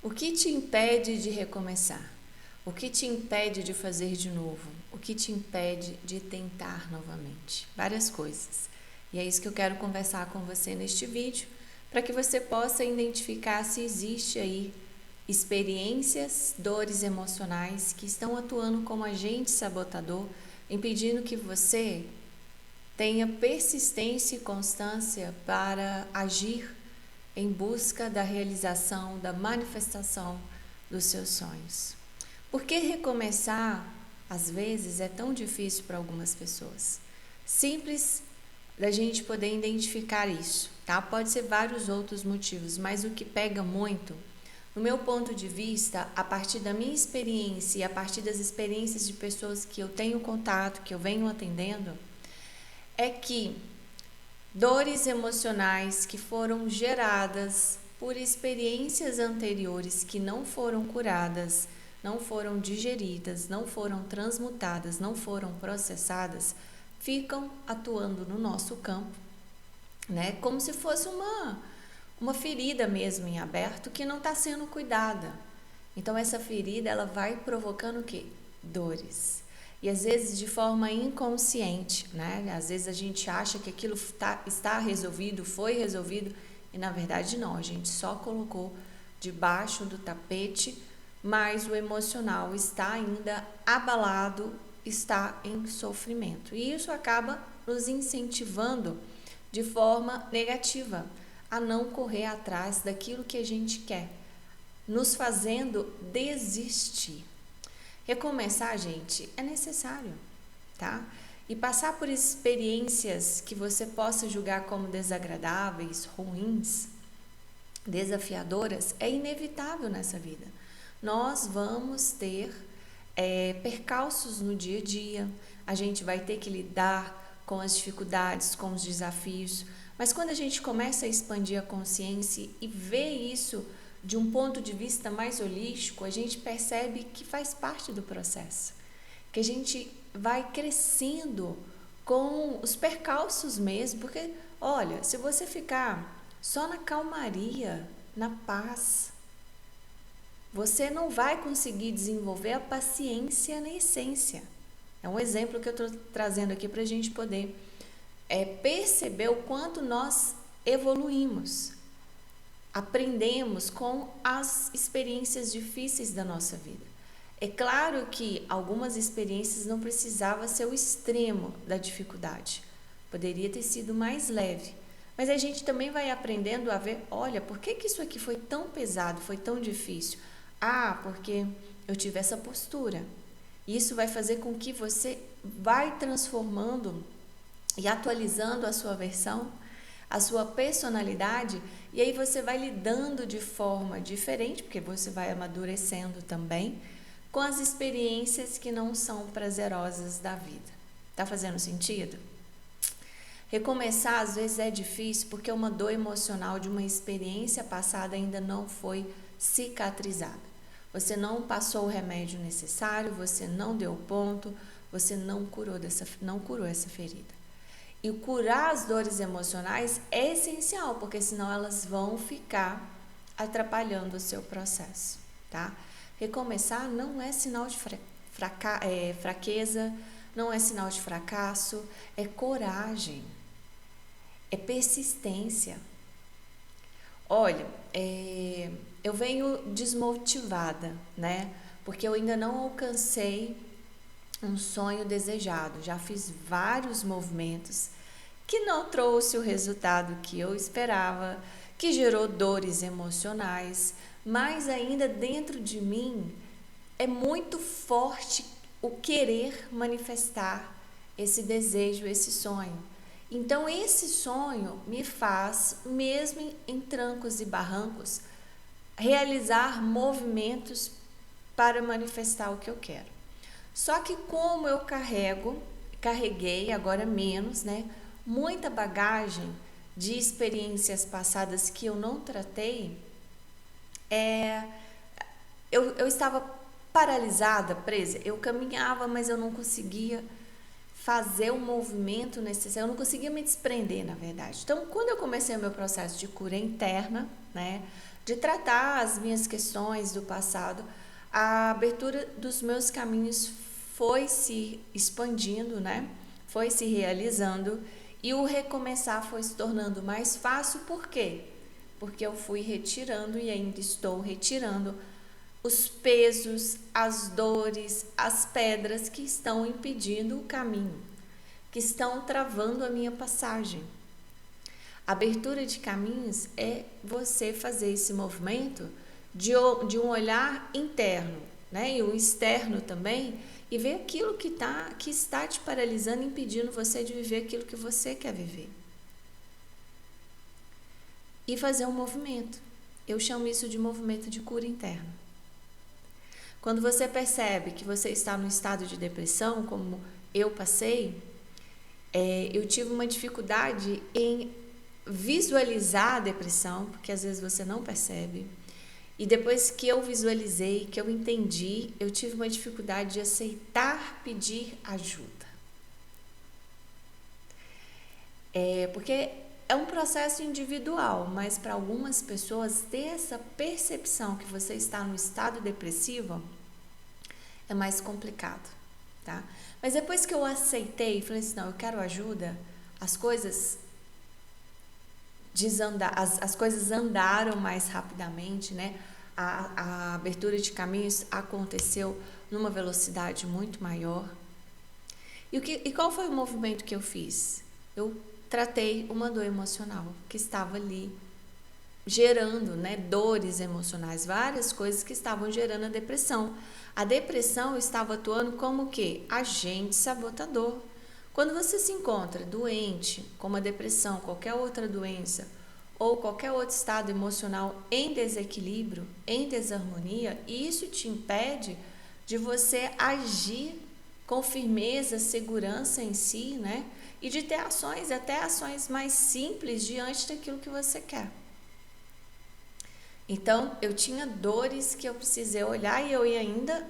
O que te impede de recomeçar? O que te impede de fazer de novo? O que te impede de tentar novamente? Várias coisas. E é isso que eu quero conversar com você neste vídeo, para que você possa identificar se existe aí experiências, dores emocionais que estão atuando como agente sabotador, impedindo que você tenha persistência e constância para agir em busca da realização, da manifestação dos seus sonhos. Por que recomeçar, às vezes, é tão difícil para algumas pessoas? Simples da gente poder identificar isso, tá? Pode ser vários outros motivos, mas o que pega muito, no meu ponto de vista, a partir da minha experiência e a partir das experiências de pessoas que eu tenho contato, que eu venho atendendo, é que dores emocionais que foram geradas por experiências anteriores que não foram curadas, não foram digeridas, não foram transmutadas, não foram processadas, ficam atuando no nosso campo, né? Como se fosse uma ferida mesmo em aberto que não está sendo cuidada. Então essa ferida ela vai provocando o quê? Dores. E às vezes de forma inconsciente, né? Às vezes a gente acha que aquilo está resolvido, foi resolvido, e na verdade não, a gente só colocou debaixo do tapete, mas o emocional está ainda abalado, está em sofrimento. E isso acaba nos incentivando de forma negativa a não correr atrás daquilo que a gente quer, nos fazendo desistir. Recomeçar, gente, é necessário, tá? E passar por experiências que você possa julgar como desagradáveis, ruins, desafiadoras, é inevitável nessa vida. Nós vamos ter percalços no dia a dia, a gente vai ter que lidar com as dificuldades, com os desafios, mas quando a gente começa a expandir a consciência e ver isso de um ponto de vista mais holístico, a gente percebe que faz parte do processo, que a gente vai crescendo com os percalços mesmo, porque, olha, se você ficar só na calmaria, na paz, você não vai conseguir desenvolver a paciência na essência. É um exemplo que eu estou trazendo aqui para a gente poder perceber o quanto nós evoluímos, aprendemos com as experiências difíceis da nossa vida. É claro que algumas experiências não precisava ser o extremo da dificuldade, poderia ter sido mais leve, mas a gente também vai aprendendo a ver, olha, por que isso aqui foi tão pesado, foi tão difícil? Ah, porque eu tive essa postura. Isso vai fazer com que você vai transformando e atualizando a sua versão, a sua personalidade, e aí você vai lidando de forma diferente, porque você vai amadurecendo também, com as experiências que não são prazerosas da vida. Tá fazendo sentido? Recomeçar às vezes é difícil porque uma dor emocional de uma experiência passada ainda não foi cicatrizada. Você não passou o remédio necessário, você não deu ponto, você não curou essa ferida. E curar as dores emocionais é essencial, porque senão elas vão ficar atrapalhando o seu processo, tá? Recomeçar não é sinal de fraqueza, não é sinal de fracasso, é coragem, é persistência. Olha, eu venho desmotivada, né? Porque eu ainda não alcancei um sonho desejado. Já fiz vários movimentos que não trouxe o resultado que eu esperava, que gerou dores emocionais, mas ainda dentro de mim é muito forte o querer manifestar esse desejo, esse sonho. Então esse sonho me faz, mesmo em trancos e barrancos, realizar movimentos para manifestar o que eu quero. Só que como eu carreguei, agora menos, né? Muita bagagem de experiências passadas que eu não tratei, eu estava paralisada, presa. Eu caminhava, mas eu não conseguia fazer o movimento necessário, eu não conseguia me desprender, na verdade. Então, quando eu comecei o meu processo de cura interna, né, de tratar as minhas questões do passado, a abertura dos meus caminhos foi se expandindo, né? Foi se realizando e o recomeçar foi se tornando mais fácil. Por quê? Porque eu fui retirando e ainda estou retirando os pesos, as dores, as pedras que estão impedindo o caminho, que estão travando a minha passagem. Abertura de caminhos é você fazer esse movimento de um olhar interno, né? E o externo também, e ver aquilo que está te paralisando, impedindo você de viver aquilo que você quer viver. E fazer um movimento. Eu chamo isso de movimento de cura interna. Quando você percebe que você está num estado de depressão, como eu passei, eu tive uma dificuldade em visualizar a depressão, porque às vezes você não percebe. E depois que eu visualizei, que eu entendi, eu tive uma dificuldade de aceitar pedir ajuda. Porque é um processo individual, mas para algumas pessoas ter essa percepção que você está no estado depressivo é mais complicado, tá? Mas depois que eu aceitei, falei assim, não, eu quero ajuda, as coisas andaram mais rapidamente, né? A abertura de caminhos aconteceu numa velocidade muito maior. E qual foi o movimento que eu fiz? Eu tratei uma dor emocional que estava ali gerando, né, dores emocionais, várias coisas que estavam gerando a depressão. A depressão estava atuando como o quê? Agente sabotador. Quando você se encontra doente, como a depressão, qualquer outra doença, ou qualquer outro estado emocional em desequilíbrio, em desarmonia, isso te impede de você agir com firmeza, segurança em si, né? E de ter ações, até ações mais simples diante daquilo que você quer. Então, eu tinha dores que eu precisei olhar e eu ainda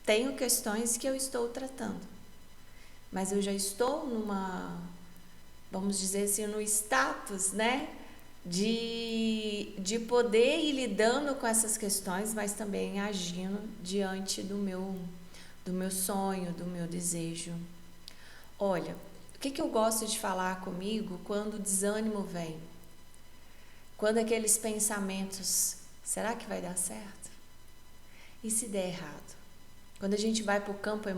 tenho questões que eu estou tratando. Mas eu já estou vamos dizer assim, no status, né? De poder ir lidando com essas questões, mas também agindo diante do meu sonho, do meu desejo. Olha, o que eu gosto de falar comigo quando o desânimo vem? Quando aqueles pensamentos, será que vai dar certo? E se der errado? Quando a gente vai para o campo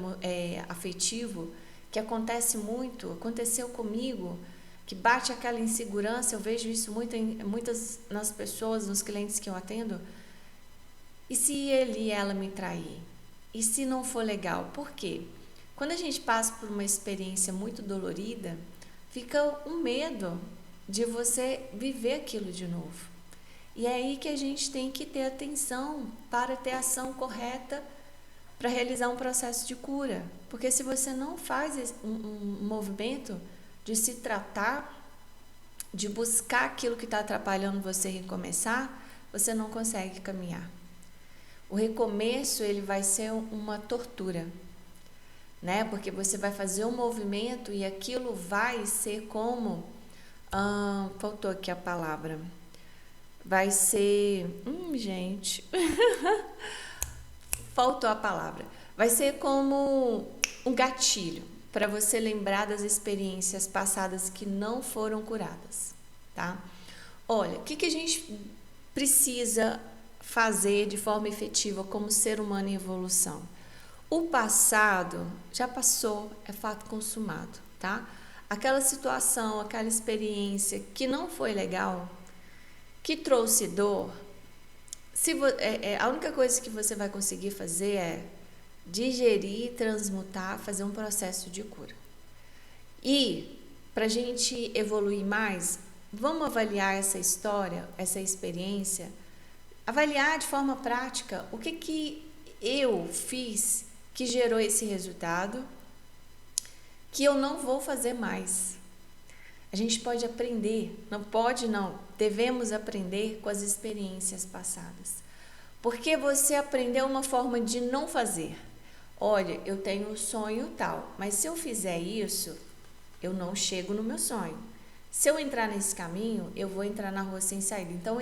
afetivo, que aconteceu comigo, que bate aquela insegurança, eu vejo isso muitas nas pessoas, nos clientes que eu atendo. E se ele e ela me trair? E se não for legal? Por quê? Quando a gente passa por uma experiência muito dolorida, fica um medo de você viver aquilo de novo. E é aí que a gente tem que ter atenção para ter a ação correta para realizar um processo de cura. Porque se você não faz um movimento de se tratar, de buscar aquilo que está atrapalhando você recomeçar, você não consegue caminhar. O recomeço, ele vai ser uma tortura, né? Porque você vai fazer um movimento e aquilo vai ser como... faltou aqui a palavra. Vai ser... gente... faltou a palavra. Vai ser como um gatilho para você lembrar das experiências passadas que não foram curadas, tá? Olha, o que a gente precisa fazer de forma efetiva como ser humano em evolução? O passado já passou, é fato consumado, tá? Aquela situação, aquela experiência que não foi legal, que trouxe dor, a única coisa que você vai conseguir fazer é digerir, transmutar, fazer um processo de cura. E para a gente evoluir mais, vamos avaliar essa história, essa experiência, avaliar de forma prática o que eu fiz que gerou esse resultado, que eu não vou fazer mais. A gente pode aprender, devemos aprender com as experiências passadas. Porque você aprendeu uma forma de não fazer. Olha, eu tenho um sonho tal, mas se eu fizer isso, eu não chego no meu sonho. Se eu entrar nesse caminho, eu vou entrar na rua sem saída. Então,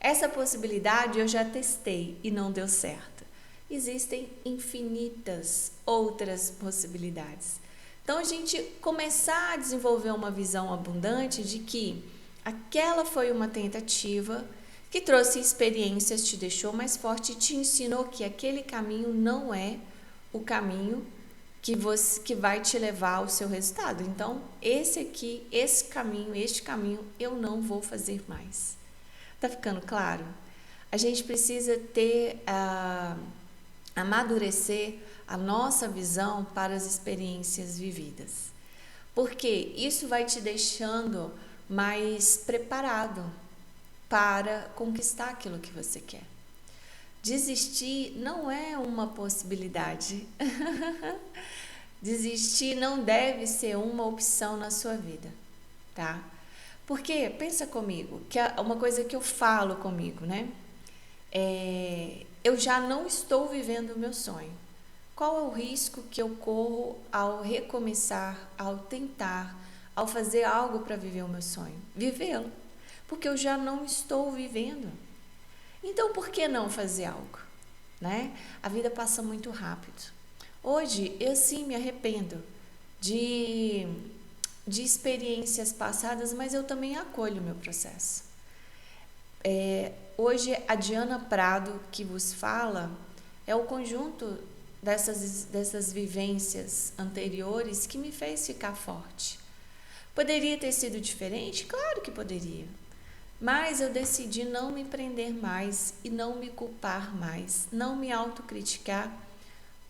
Essa possibilidade eu já testei e não deu certo. Existem infinitas outras possibilidades. Então, a gente começar a desenvolver uma visão abundante de que aquela foi uma tentativa que trouxe experiências, te deixou mais forte e te ensinou que aquele caminho não é o caminho que vai te levar ao seu resultado. Então, este caminho, eu não vou fazer mais. Tá ficando claro? A gente precisa amadurecer a nossa visão para as experiências vividas. Porque isso vai te deixando mais preparado para conquistar aquilo que você quer. Desistir não é uma possibilidade. Desistir não deve ser uma opção na sua vida, tá? Porque, pensa comigo, que é uma coisa que eu falo comigo, né? Eu já não estou vivendo o meu sonho. Qual é o risco que eu corro ao recomeçar, ao tentar, ao fazer algo para viver o meu sonho? Vivê-lo. Porque eu já não estou vivendo. Então, por que não fazer algo? Né? A vida passa muito rápido. Hoje, eu sim me arrependo de experiências passadas, mas eu também acolho o meu processo. Hoje, a Diana Prado que vos fala é o conjunto dessas vivências anteriores que me fez ficar forte. Poderia ter sido diferente? Claro que poderia. Mas eu decidi não me prender mais e não me culpar mais, não me autocriticar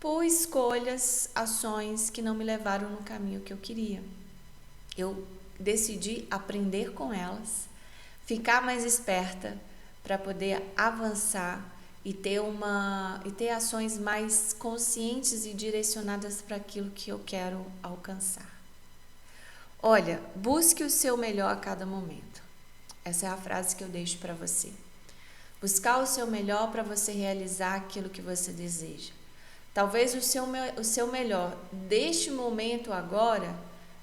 por escolhas, ações que não me levaram no caminho que eu queria. Eu decidi aprender com elas, ficar mais esperta para poder avançar e ter ações mais conscientes e direcionadas para aquilo que eu quero alcançar. Olha, busque o seu melhor a cada momento. Essa é a frase que eu deixo para você. Buscar o seu melhor para você realizar aquilo que você deseja. Talvez o seu melhor deste momento agora,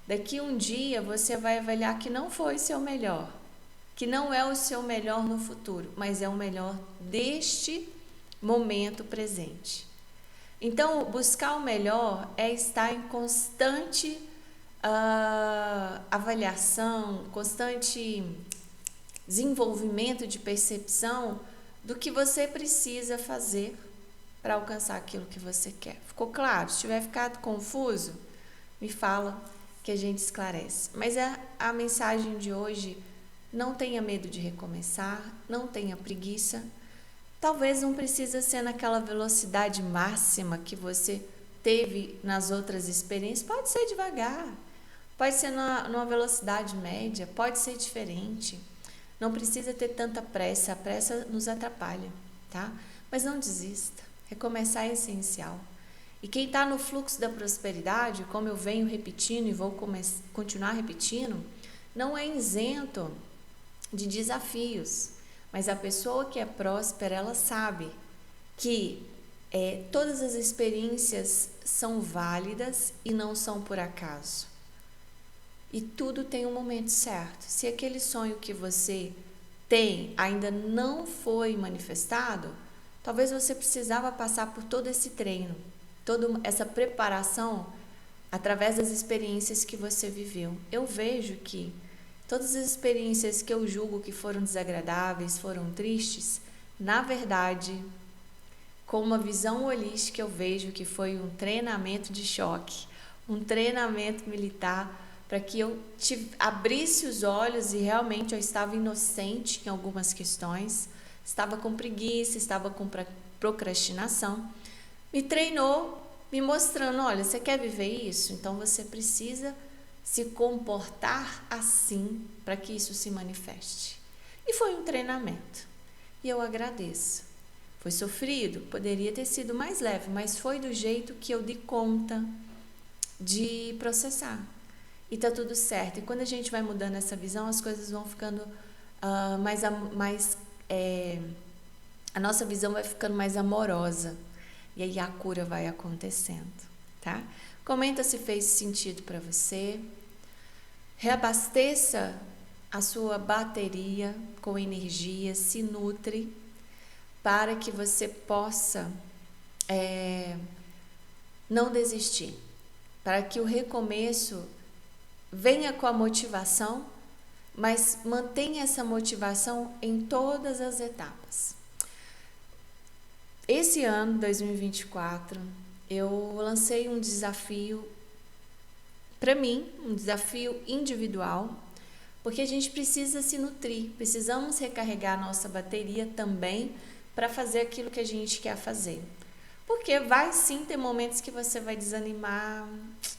daqui um dia você vai avaliar que não foi seu melhor, que não é o seu melhor no futuro, mas é o melhor deste momento presente. Então, buscar o melhor é estar em constante avaliação, constante desenvolvimento de percepção do que você precisa fazer para alcançar aquilo que você quer. Ficou claro? Se tiver ficado confuso, me fala que a gente esclarece. Mas a mensagem de hoje: não tenha medo de recomeçar, não tenha preguiça. Talvez não precisa ser naquela velocidade máxima que você teve nas outras experiências. Pode ser devagar, pode ser numa velocidade média, pode ser diferente. Não precisa ter tanta pressa, a pressa nos atrapalha, tá? Mas não desista, recomeçar é essencial. E quem está no fluxo da prosperidade, como eu venho repetindo e vou continuar repetindo, não é isento de desafios. Mas a pessoa que é próspera, ela sabe que todas as experiências são válidas e não são por acaso. E tudo tem um momento certo. Se aquele sonho que você tem ainda não foi manifestado, talvez você precisava passar por todo esse treino, toda essa preparação através das experiências que você viveu. Eu vejo que todas as experiências que eu julgo que foram desagradáveis, foram tristes, na verdade, com uma visão holística, eu vejo que foi um treinamento de choque, um treinamento militar, para que eu abrisse os olhos e realmente eu estava inocente em algumas questões, estava com preguiça, estava com procrastinação. Me treinou, me mostrando, olha, você quer viver isso? Então você precisa se comportar assim para que isso se manifeste. E foi um treinamento. E eu agradeço. Foi sofrido? Poderia ter sido mais leve, mas foi do jeito que eu dei conta de processar. E tá tudo certo. E quando a gente vai mudando essa visão, as coisas vão ficando a nossa visão vai ficando mais amorosa. E aí a cura vai acontecendo, tá? Comenta se fez sentido para você. Reabasteça a sua bateria com energia, se nutre para que você possa não desistir, para que o recomeço venha com a motivação, mas mantenha essa motivação em todas as etapas. Esse ano, 2024, eu lancei um desafio para mim, um desafio individual, porque a gente precisa se nutrir, precisamos recarregar a nossa bateria também para fazer aquilo que a gente quer fazer. Porque vai sim ter momentos que você vai desanimar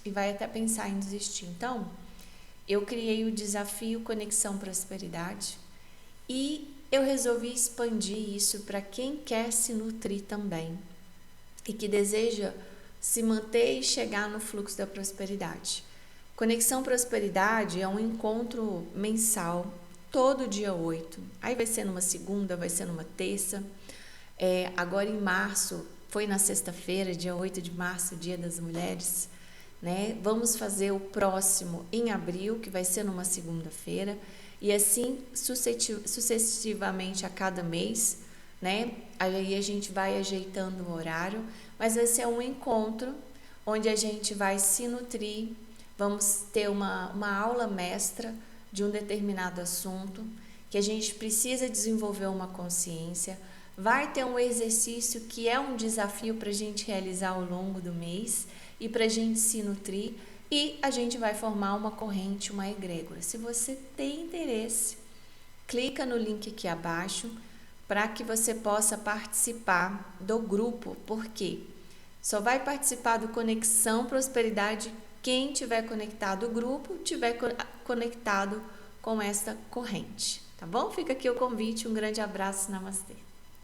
e vai até pensar em desistir. Então, eu criei o desafio Conexão Prosperidade e eu resolvi expandir isso para quem quer se nutrir também e que deseja se manter e chegar no fluxo da prosperidade. Conexão Prosperidade é um encontro mensal, todo dia 8. Aí vai ser numa segunda, vai ser numa terça. Agora em março, foi na sexta-feira, dia 8 de março, Dia das Mulheres, né? Vamos fazer o próximo em abril, que vai ser numa segunda-feira, e assim sucessivamente a cada mês, né? Aí a gente vai ajeitando o horário, mas vai ser um encontro onde a gente vai se nutrir. Vamos ter uma aula mestra de um determinado assunto que a gente precisa desenvolver uma consciência. Vai ter um exercício que é um desafio para a gente realizar ao longo do mês e para a gente se nutrir, e a gente vai formar uma corrente, uma egrégora. Se você tem interesse, clica no link aqui abaixo para que você possa participar do grupo, porque só vai participar do Conexão Prosperidade quem tiver conectado ao grupo, tiver conectado com esta corrente, tá bom? Fica aqui o convite, um grande abraço, namastê.